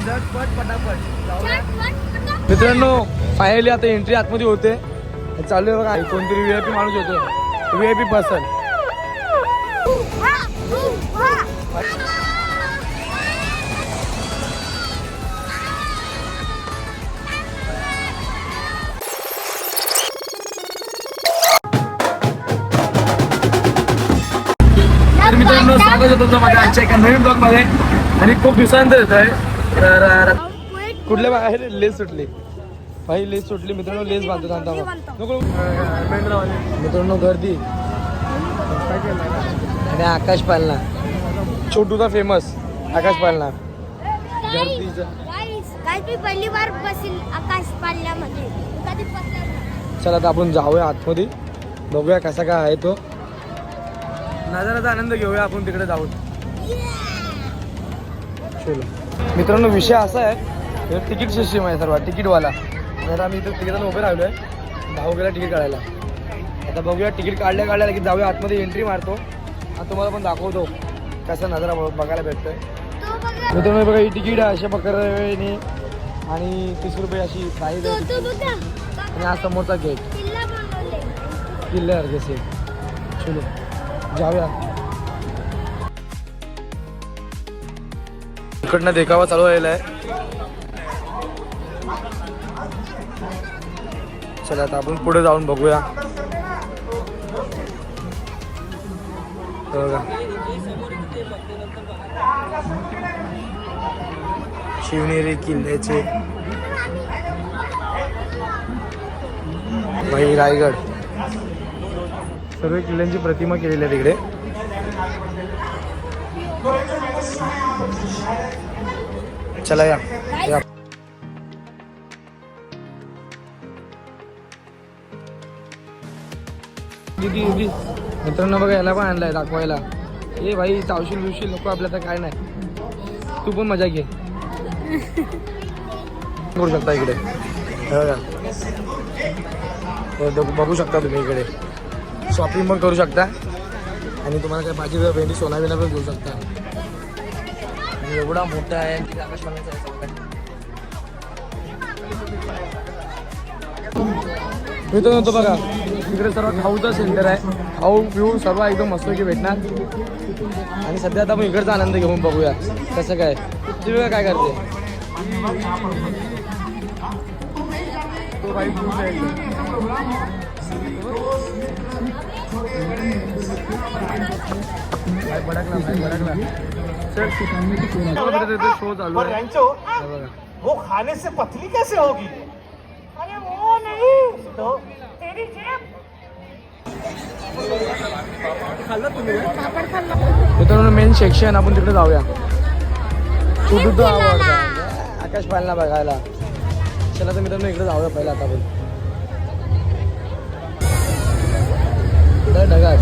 झटपट पटापट मित्रांनो. फायनली आता एंट्री आतमध्ये होते. चालू आहे बघा. कोणतरी VIP माणूस होतो. VIP person. तर मित्रांनो स्वागत होतं तुमचं माझ्या आजच्या एका नवीन ब्लॉग मध्ये. आणि खूप दिवसानंतर येत आहे. तर कुठल्या बाहेर लेस सुटली भाई. लेस सुटली मित्रांनो. लेस बांधतो आता नको मित्रांनो. गर्दी आणि आकाश पालना. छोटूचा फेमस आकाश पालना. गर्दीचा पहिली बार बसेल आकाश पालण्यामध्ये. चला आता आपण जाऊया आतमध्ये. बघूया कसा काय आहे तो. नजाराचा आनंद घेऊया आपण तिकडे जाऊन. चलो मित्रांनो. विषय असा आहे तिकीट सिस्टीम आहे सर्व. तिकीटवाला. तर आम्ही इथं तिकीटानं उभे राहिलो आहे 10 गेला तिकीट काढायला. आता बघूया तिकीट काढल्या की जाऊया आतमध्ये. एंट्री मारतो आणि तुम्हाला पण दाखवतो कसा नजारा बघायला भेटतोय. मित्रांनो बघा ही तिकीट आहे अशा प्रकारे. आणि 30 रुपये अशी प्राईज आहे. आणि हा समोरचा गेट किल्ल्यासारखे से. चलो जाऊया. इकडनं देखावा चालू राहिला आहे. चला आता आपण पुढे जाऊन बघूया. बघा शिवनेरी किल्ल्याचे भाई. रायगड सर्व किल्ल्यांची प्रतिमा केलेली आहे तिकडे. चला या. मित्रांनो बघा याला पण आणलाय दाखवायला. ए भाई चावशील बिवशील नको आपल्या तर काय नाही. तू पण मजा घे. करू शकता इकडे बघू शकता तुम्ही. इकडे शॉपिंग पण करू शकता. आणि तुम्हाला काय भाजी भेंडी सोना बिना पण घेऊ शकता. एवढा मोठा आहे. मित्रांनो तो बघा तिकडे सर्व खाऊचं सेंटर आहे. खाऊ पिऊ सर्व एकदम मस्त की भेटणार. आणि सध्या आता आपण इकडचा आनंद घेऊन बघूया कसं काय. तुम्ही काय करते. तो बाई शो चालू आहे. वो खाने से पतली कैसे होगी. अरे वो नहीं तो तेरी जेब. मित्रांनो मेन सेक्शन आपण तिकडे जाऊया. खूप आवडतं आकाश पालना बघायला. चला तर मित्रांनो इकडे जाऊया पहिला. आता आपण ढगात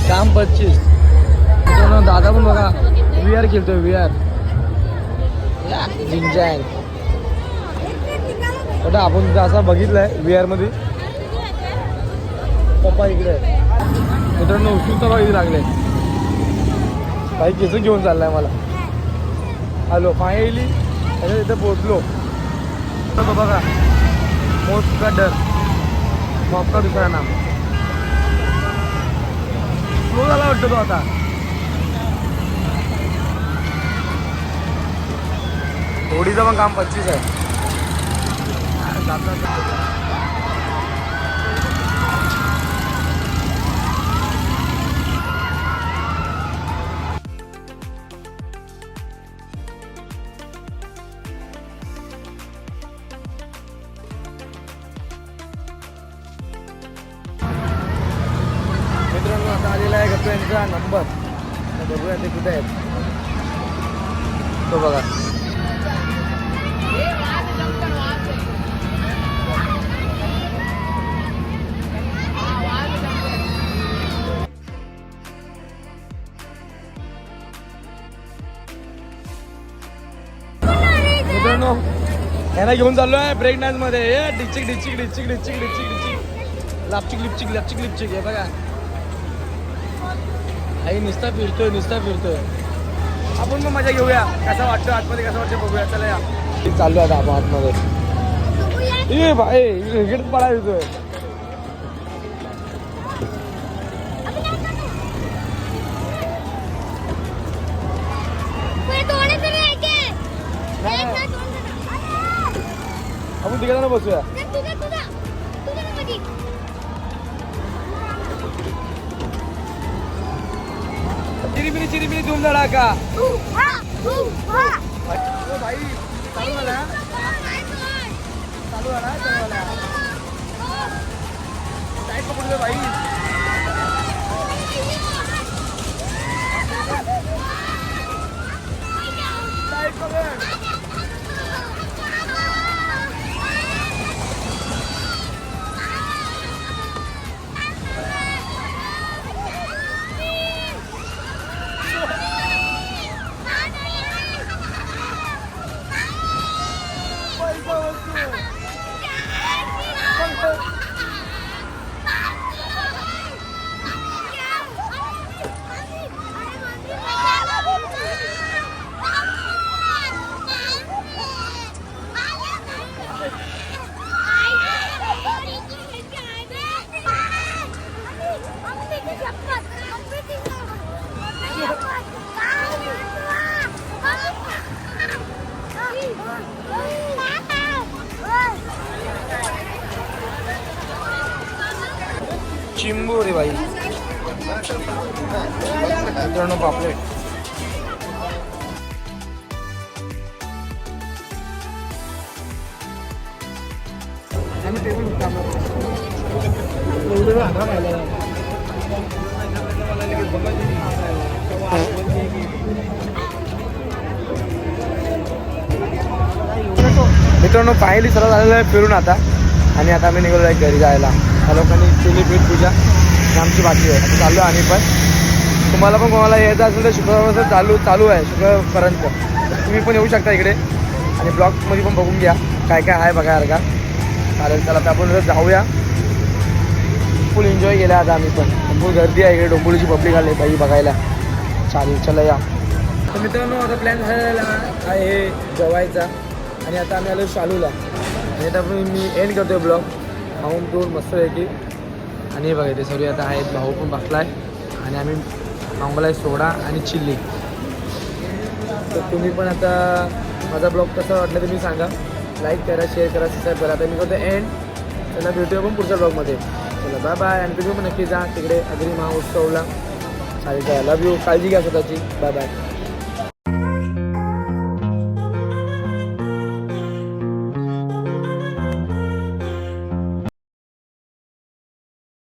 काम 25. मित्रांनो दादा पण बघा VR खेळतोय. VR जिंजॅंग कुठं आपण असा बघितलाय VR मध्ये. पप्पा इकडे मित्रांनो उत्सुकता बघायला लागले. काही केस घेऊन चाललाय मला. हॅलो फायनली त्याच्या इथे पोचलो. बघा मोस्ट का डर मॉप का दुसरा नाम. स्लो झाला वाटतं तो आता. होडीचं पण काम 25 आहे. मित्रांनो आता आलेला आहे गप्प्यांचा नंबर. बघूया ते कुठे आहेत. तो बघा मित्रांनो यांना घेऊन चाललो आहे ब्रेक डान्स मध्ये. डिचिक डिचिक डिचिक डिचिक डिचिक डिचिक लापचिक लिपचिक लापचिक लिपचिक. हे बघा आई नुसता फिरतोय नुसता फिरतोय. आपण पण मजा घेऊया. कसा वाटतं आतमध्ये, कसं वाटतं बघूया. चला या चाललो आता आपण आतमध्ये. ए भाई इकडे पळा येतोय. आपण तिघांना बसूया. चिरीबिरी धूम धडाका. भाई चालू झाला, चालू झाला, चालू झाला. काय पकडलं भाई. काय पकड. चिंबू रे भाई. मित्रांनो पापलेट. मित्रांनो फायनली सर्व झालेलं आहे फिरून आता. आणि आता आम्ही निघालो आहे घरी जायला. त्या लोकांनी केली पीठ पूजा आमची बाकी आहे. आता चाललो आम्ही पण. तुम्हाला पण कोणाला यायचं असेल तर शुक्रवारपासून चालू आहे शुक्रवारपर्यंत. तुम्ही पण येऊ शकता इकडे आणि ब्लॉगमध्ये पण बघून घ्या काय काय आहे बघायला. चालेल चला आता आपण जाऊया. फुल एन्जॉय केला आता आम्ही पण. फुल गर्दी आहे इकडे. डोंबिवलीची पब्लिक आली बाई बघायला. चालेल चला या. तर मित्रांनो आता प्लॅन झालेला आहे जेवायचा. आणि आता आम्ही आलो शालूला. आणि आता मी एंड करतोय ब्लॉग. खाऊन पिऊन मस्त आहे की. आणि बघा ते सर्व आता आहेत. भाऊ पण बसला आहे. आणि आम्ही मागवला आहे सोडा आणि चिल्ली. तर तुम्ही पण आता माझा ब्लॉग कसा वाटला तुम्ही सांगा. लाईक करा, शेअर करा, सबस्क्राईब करा. आता मी करतो एंड. चला भेटूया पण पुढच्या ब्लॉगमध्ये. चला बाय बाय. आणि तुम्ही पण नक्की जा तिकडे अग्री महोत्सवला. चालेल लव यू. काळजी घ्या स्वतःची. Bye bye.